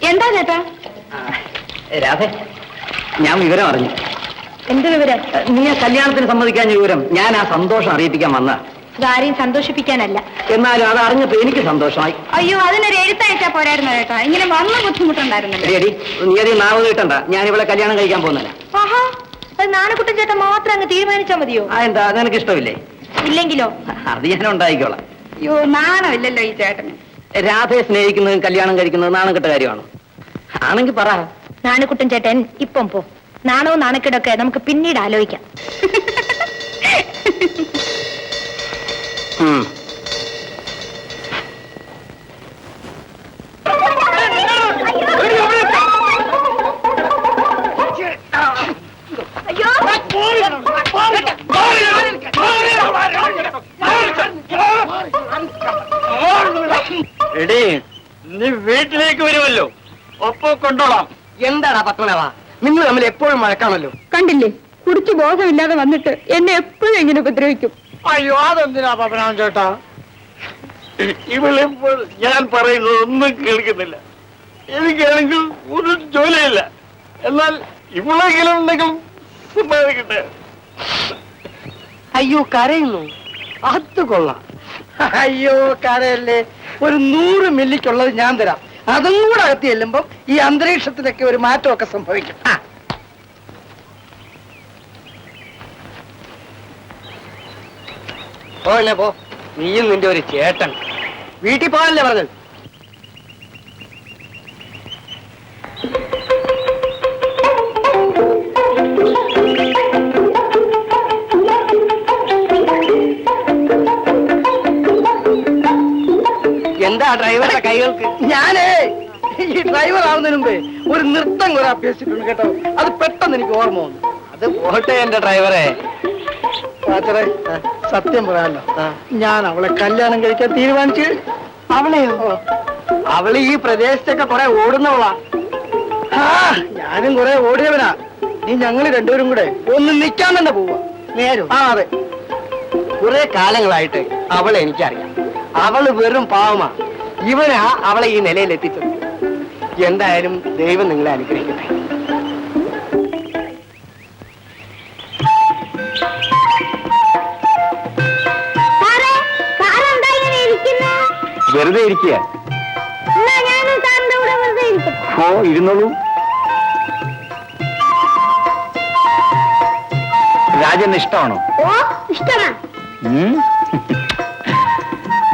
എന്താ ചേട്ടാ? രാധേ, ഞാൻ വിവരം അറിഞ്ഞു. എന്ത് വിവരം? നീ ആ കല്യാണത്തിന് സമ്മതിക്കാൻ വിവരം ഞാൻ ആ സന്തോഷം അറിയിപ്പിക്കാൻ വന്ന. ആരെയും സന്തോഷിപ്പിക്കാനല്ല. എന്നാലും അത് അറിഞ്ഞപ്പോ എനിക്ക് സന്തോഷമായി. അയ്യോ, അതിനൊരു എഴുത്തയച്ചാ പോരായിരുന്നു ചേട്ടാ. ഇങ്ങനെ വന്ന ബുദ്ധിമുട്ടുണ്ടായിരുന്നല്ലോ. നീ അധികം നാവ് കിട്ടണ്ട. ഞാൻ ഇവിടെ കല്യാണം കഴിക്കാൻ പോകുന്നില്ല. ആഹാ, അത് നാണക്കുട്ടൻ ചേട്ടൻ മാത്രം അങ്ങ് തീരുമാനിച്ചാ മതിയോ? എന്താ, നിനക്ക് ഇഷ്ടമില്ലേ? ഇല്ലെങ്കിലോ? അത് ഞാൻ ഉണ്ടായിക്കോളാം. അയ്യോ, നാണമില്ലല്ലോ ഈ ചേട്ടന്. രാധയെ സ്നേഹിക്കുന്നതും കല്യാണം കഴിക്കുന്നതും നാണക്കെട്ട കാര്യമാണോ? ആണെങ്കിൽ പറ. നാണക്കുട്ടൻ ചേട്ടൻ ഇപ്പം പോ. നാണവും നാണക്കെടൊക്കെ നമുക്ക് പിന്നീട് ആലോചിക്കാം. എടീ, നീ വീട്ടിലേക്ക് വരുമല്ലോ, ഒപ്പം കൊണ്ടോളാം. എന്താടാ പത്മനാഭ, നിങ്ങൾ തമ്മിൽ എപ്പോഴും മഴക്കാണല്ലോ. കണ്ടില്ലേ, കുടിച്ച് ബോധമില്ലാതെ വന്നിട്ട് എന്നെ എപ്പോഴും ഇങ്ങനെ ഉപദ്രവിക്കും. അയ്യോ, അതെന്തിനാ പത്മനാഭൻ ചേട്ടാ? ഇവളിപ്പോൾ ഞാൻ പറയുന്നത് ഒന്നും കേൾക്കുന്നില്ല. എനിക്കാണെങ്കിൽ ഒരു ജോലിയില്ല. എന്നാൽ ഇവളെങ്കിലും എന്തെങ്കിലും സമ്പാദിക്കട്ടെ. അയ്യോ, കരയുന്നു. അത് കൊള്ളാം. അയ്യോ, കരയല്ലേ. ഒരു 100 മില്ലിക്കുള്ളത് ഞാൻ തരാം. അതും കൂടെ അകത്തി ചെല്ലുമ്പോ ഈ അന്തരീക്ഷത്തിലൊക്കെ ഒരു മാറ്റമൊക്കെ സംഭവിക്കും. പോന്നെ പോ. നീയും നിന്റെ ഒരു ചേട്ടൻ വീട്ടിൽ പോകാനല്ലേ പറഞ്ഞത്? എന്താ ഡ്രൈവറുടെ കൈകൾക്ക്? ഞാനേ ഈ ഡ്രൈവർ ആവുന്നതിന് മുമ്പേ ഒരു നൃത്തം കുറെ അഭ്യസിച്ചിട്ടുണ്ട് കേട്ടോ. അത് പെട്ടെന്ന് എനിക്ക് ഓർമ്മ വന്നു. അത് പോട്ടെ എന്റെ ഡ്രൈവറെ. പാച്ചറെ, സത്യം പറയാമല്ലോ, ഞാൻ അവളെ കല്യാണം കഴിക്കാൻ തീരുമാനിച്ചു. അവളെയോ? അവള് ഈ പ്രദേശത്തൊക്കെ കുറെ ഓടുന്നവളാ. ഞാനും കുറെ ഓടിയവനാ. നീ ഞങ്ങൾ രണ്ടുപേരും കൂടെ ഒന്ന് നിൽക്കാൻ തന്നെ പോവാ. നേരും. അതെ. കുറെ കാലങ്ങളായിട്ട് അവളെ എനിക്കറിയാം. അവള് വെറും പാവമാ. ഇവനാ അവളെ ഈ നിലയിൽ എത്തിച്ചത്. എന്തായാലും ദൈവം നിങ്ങളെ അനുഗ്രഹിക്കട്ടെ. വെറുതെ ഇരിക്കുക. ഓ, ഇരുന്നോളൂ. രാജന് ഇഷ്ടമാണോ? ഇഷ്ടമാണ്.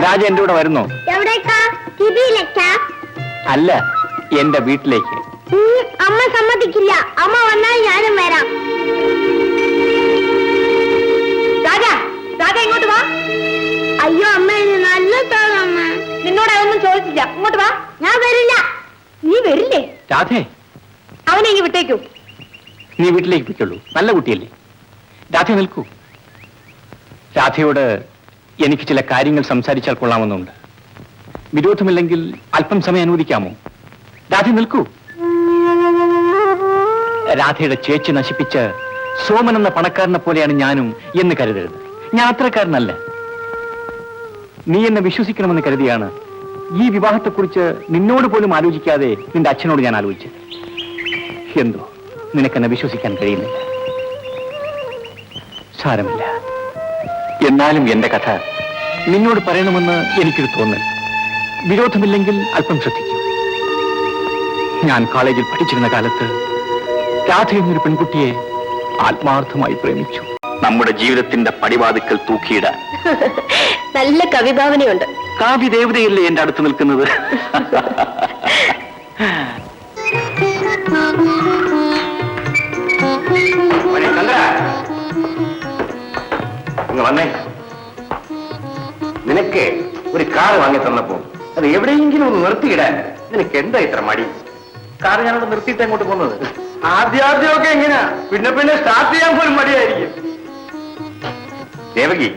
രാജ എന്റെ കൂടെ വരുന്നോ? അല്ല, എന്റെ വീട്ടിലേക്ക്. അമ്മ സമ്മതിക്കില്ല. അമ്മ വന്നാൽ ഞാനും വരാം. രാജ, രാജ ഇങ്ങോട്ട് വാ. അയ്യോ അമ്മ, നല്ല അമ്മ. നിന്നോട് അതൊന്നും ചോദിച്ചില്ല. ഇങ്ങോട്ട് വാ. ഞാൻ വരില്ല. നീ വരില്ലേ? രാധേ, അവനെ ഇങ്ങ് വിട്ടേക്കൂ. നീ വീട്ടിലേക്ക് പോയിക്കൊള്ളൂ. നല്ല കുട്ടിയല്ലേ. രാധ നിൽക്കൂ. രാധയോട് എനിക്ക് ചില കാര്യങ്ങൾ സംസാരിച്ചാൽ കൊള്ളാമെന്നുണ്ട്. വിരോധമില്ലെങ്കിൽ അല്പം സമയം അനുവദിക്കാമോ? രാധ നിൽക്കൂ. രാധയുടെ ചേച്ചി നശിപ്പിച്ച് സോമൻ എന്ന പണക്കാരനെ പോലെയാണ് ഞാനും എന്ന് കരുതരുത്. ഞാൻ അത്രക്കാരനല്ല. നീ എന്നെ വിശ്വസിക്കണമെന്ന് കരുതിയാണ് ഈ വിവാഹത്തെക്കുറിച്ച് നിന്നോട് പോലും ആലോചിക്കാതെ നിന്റെ അച്ഛനോട് ഞാൻ ആലോചിച്ചത്. എന്തോ നിനക്കെന്നെ വിശ്വസിക്കാൻ കഴിയുന്നില്ല. സാരമില്ല. എന്നാലും എന്റെ കഥ നിന്നോട് പറയണമെന്ന് എനിക്കൊരു തോന്നൽ. വിരോധമില്ലെങ്കിൽ അല്പം ശ്രദ്ധിക്കൂ. ഞാൻ കോളേജിൽ പഠിച്ചിരുന്ന കാലത്ത് രാധ എന്നൊരു പെൺകുട്ടിയെ ആത്മാർത്ഥമായി പ്രേമിച്ചു. നമ്മുടെ ജീവിതത്തിന്റെ പടിവാതിക്കൽ തൂക്കിയിടാൻ നല്ല കവിഭാവനയുണ്ട്. കാവ്യദേവതയല്ലേ എന്റെ അടുത്ത് നിൽക്കുന്നത്. വന്നേ. നിനക്ക് ഒരു കാർ വാങ്ങി തന്നപ്പോ അത് എവിടെയെങ്കിലും ഒന്ന് നിർത്തിയിടാൻ നിനക്ക് എന്താ ഇത്ര മടി? കാർ ഞാനത് നിർത്തിയിട്ട് അങ്ങോട്ട് പോകുന്നത്. ആദ്യമൊക്കെ എങ്ങനെയാ, പിന്നെ പിന്നെ സ്റ്റാർട്ട് ചെയ്യാൻ പോലും മടിയായിരിക്കും. ദേവകി,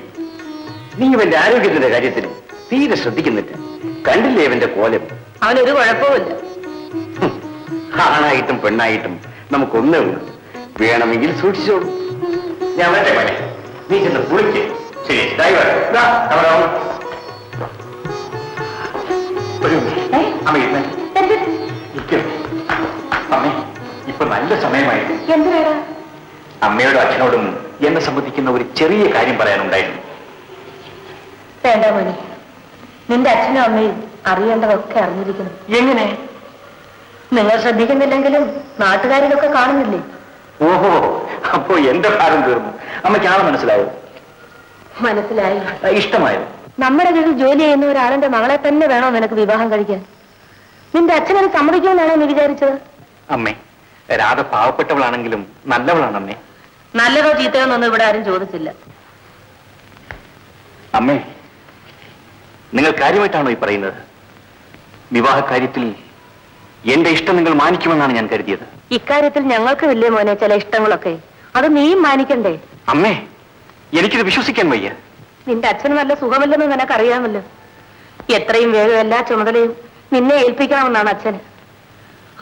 നീ ഇവന്റെ ആരോഗ്യത്തിന്റെ കാര്യത്തിൽ തീരെ ശ്രദ്ധിക്കുന്നില്ല. കണ്ടില്ലേ ഇവന്റെ കോലം? അവനൊരു കുഴപ്പമില്ല. ആണായിട്ടും പെണ്ണായിട്ടും നമുക്കൊന്നേ ഉള്ളൂ. വേണമെങ്കിൽ സൂക്ഷിച്ചോളൂ. ഞാൻ വരട്ടെ പോലെ. നീ ചെന്ന് കുളിക്ക്. ശരി, ഡ്രൈവർ ഒരു അമ്മ നല്ല സമയമായിരുന്നു. എന്തിനാടാ? അമ്മയോടും അച്ഛനോടും എന്നെ സംബന്ധിക്കുന്ന ഒരു ചെറിയ കാര്യം പറയാനുണ്ടായിരുന്നു. വേണ്ട മോനെ, നിന്റെ അച്ഛനും അമ്മയും അറിയേണ്ടതൊക്കെ അറിഞ്ഞിരിക്കണം. എങ്ങനെ? നിങ്ങൾ ശ്രദ്ധിക്കുന്നില്ലെങ്കിലും നാട്ടുകാരിലൊക്കെ കാണുന്നില്ലേ? ഓഹോ, അപ്പോ എന്റെ ഭാരം തീർന്നു. അമ്മയ്ക്ക് ആളെ മനസ്സിലായോ? മനസ്സിലായി. ഇഷ്ടമായോ? നമ്മുടെ കീഴിൽ ജോലി ചെയ്യുന്ന ഒരാളിന്റെ മകളെ തന്നെ വേണോ നിനക്ക് വിവാഹം കഴിക്കാൻ? നിന്റെ അച്ഛനത് സമ്മതിക്കുമെന്നാണോ നീ വിചാരിച്ചത്? അമ്മേ, രാധ പാവപ്പെട്ടവളാണെങ്കിലും നല്ലവളാണ് അമ്മേ. നല്ലതോ ചീത്തയോ എന്നൊന്നും ഇവിടെ ആരും ചോദിച്ചില്ല. അമ്മേ, നിങ്ങൾ കാര്യമായിട്ടാണോ ഈ പറയുന്നത്? വിവാഹ കാര്യത്തിൽ എന്റെ ഇഷ്ടം നിങ്ങൾ മാനിക്കുമെന്നാണ് ഞാൻ കരുതിയത്. ഇക്കാര്യത്തിൽ ഞങ്ങൾക്ക് വലിയ മോനെ ചില ഇഷ്ടങ്ങളൊക്കെ, അത് നീയും മാനിക്കണ്ടേ? അമ്മേ, എനിക്കിത് വിശ്വസിക്കാൻ വയ്യ. നിന്റെ അച്ഛന് നല്ല സുഖമില്ലെന്ന് നിനക്കറിയാമല്ലോ. എത്രയും വേഗം എല്ലാ ചുമതലയും നിന്നെ ഏൽപ്പിക്കണമെന്നാണ് അച്ഛന്.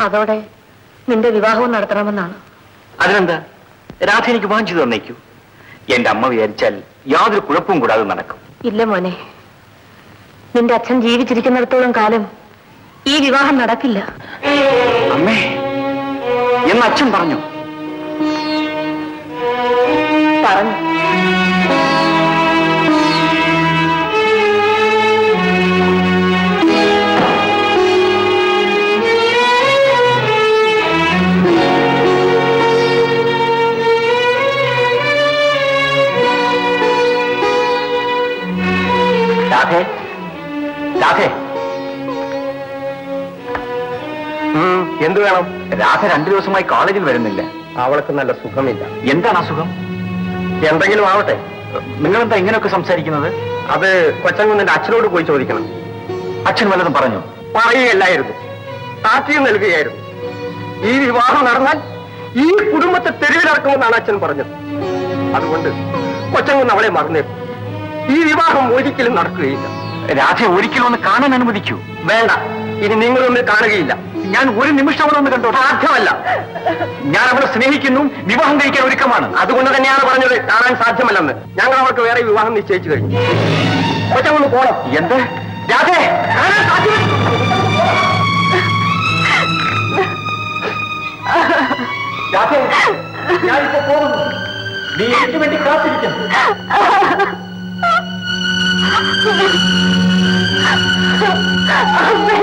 അതോടെ നിന്റെ വിവാഹവും നടത്തണമെന്നാണ്. അതിനെന്താ, രാധ എനിക്ക് വിവാഹം ചെയ്തു തന്നേക്കൂ. എന്റെ അമ്മ വിചാരിച്ചാൽ യാതൊരു കുഴപ്പവും കൂടാതെ നടക്കും. ഇല്ല മോനെ, നിന്റെ അച്ഛൻ ജീവിച്ചിരിക്കുന്നിടത്തോളം കാലം ഈ വിവാഹം നടക്കില്ല. അമ്മേ, എന്ന് അച്ഛൻ പറഞ്ഞു? പറഞ്ഞു. രാധേ, രാധേ, എന്ത് വേണം? രാധ 2 ദിവസമായി കോളേജിൽ വരുന്നില്ല. അവൾക്ക് നല്ല സുഖമില്ല. എന്താണ് അസുഖം? എന്തെങ്കിലും ആവട്ടെ. നിങ്ങളെന്താ ഇങ്ങനെയൊക്കെ സംസാരിക്കുന്നത്? അത് കൊച്ചൻകുന്നിന്റെ അച്ഛനോട് പോയി ചോദിക്കണം. അച്ഛൻ വല്ലതും പറഞ്ഞു? പറയുകയല്ലായിരുന്നു, സാക്ഷ്യം നൽകുകയായിരുന്നു. ഈ വിവാഹം നടന്നാൽ ഈ കുടുംബത്തെ തെരുവിലിറക്കുമെന്നാണ് അച്ഛൻ പറഞ്ഞത്. അതുകൊണ്ട് കൊച്ചൻകുന്ന് അവളെ മറന്നേക്കും. ഈ വിവാഹം ഒരിക്കലും നടക്കുകയില്ല. രാധ ഒരിക്കലും ഒന്ന് കാണാൻ അനുവദിക്കൂ. വേണ്ട, ഇനി നിങ്ങളൊന്നും കാണുകയില്ല. ഞാൻ ഒരു നിമിഷം അവളെ ഒന്ന് കണ്ടോ? സാധ്യമല്ല. ഞാൻ അവളെ സ്നേഹിക്കുന്നു, വിവാഹം കഴിക്കാൻ ഒരുക്കമാണ്. അതുകൊണ്ട് തന്നെയാണ് പറഞ്ഞത് കാണാൻ സാധ്യമല്ലെന്ന്. ഞങ്ങൾ അവർക്ക് വേറെ വിവാഹം നിശ്ചയിച്ചു കഴിഞ്ഞു. കൊച്ചൻകുന്ന് പോണം. എന്ത്? രാധേ, കാണാൻ സാധ്യമല്ല. രാധേ, ഞാനിപ്പോ പോകുന്നു. നീ എനിക്ക് വേണ്ടി കാത്തിരിക്കുന്നു. അമ്മേ